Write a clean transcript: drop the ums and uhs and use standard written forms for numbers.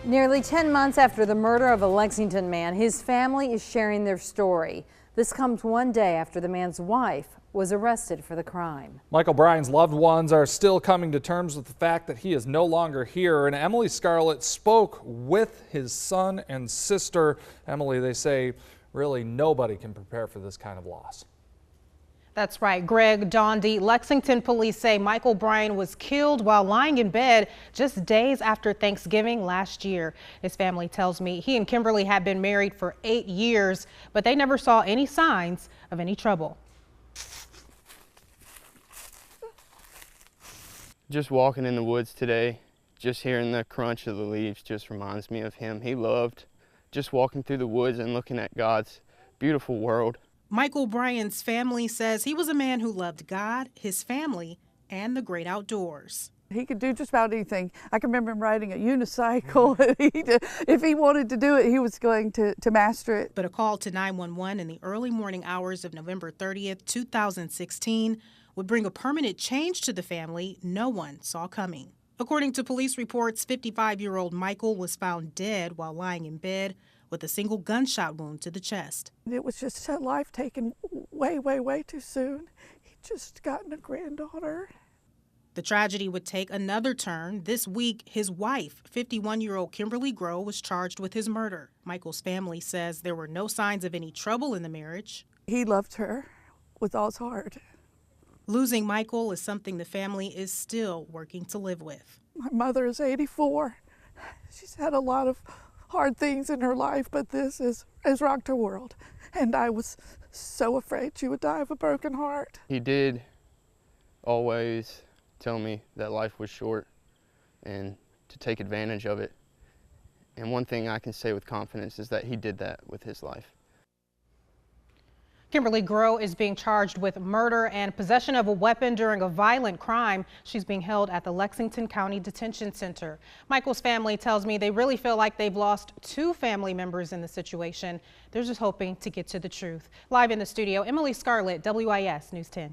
Nearly 10 months after the murder of a Lexington man, his family is sharing their story. This comes one day after the man's wife was arrested for the crime. Michael Bryan's loved ones are still coming to terms with the fact that he is no longer here, and Emily Scarlett spoke with his son and sister. Emily, they say really nobody can prepare for this kind of loss. That's right, Greg, Dondi. Lexington police say Michael Bryan was killed while lying in bed just days after Thanksgiving last year. His family tells me he and Kimberly had been married for 8 years, but they never saw any signs of any trouble. Just walking in the woods today, just hearing the crunch of the leaves just reminds me of him. He loved just walking through the woods and looking at God's beautiful world. Michael Bryan's family says he was a man who loved God, his family, and the great outdoors. He could do just about anything. I can remember him riding a unicycle. If he wanted to do it, he was going to master it. But a call to 911 in the early morning hours of November 30th, 2016 would bring a permanent change to the family no one saw coming. According to police reports, 55-year-old Michael was found dead while lying in bed with a single gunshot wound to the chest. It was just a life taken way too soon. He'd just gotten a granddaughter. The tragedy would take another turn. This week, his wife, 51-year-old Kimberly Grow, was charged with his murder. Michael's family says there were no signs of any trouble in the marriage. He loved her with all his heart. Losing Michael is something the family is still working to live with. My mother is 84. She's had a lot of hard things in her life, but this has rocked her world. And I was so afraid she would die of a broken heart. He did always tell me that life was short and to take advantage of it. And one thing I can say with confidence is that he did that with his life. Kimberly Grow is being charged with murder and possession of a weapon during a violent crime. She's being held at the Lexington County Detention Center. Michael's family tells me they really feel like they've lost 2 family members in the situation. They're just hoping to get to the truth. Live in the studio, Emily Scarlett, WIS News 10.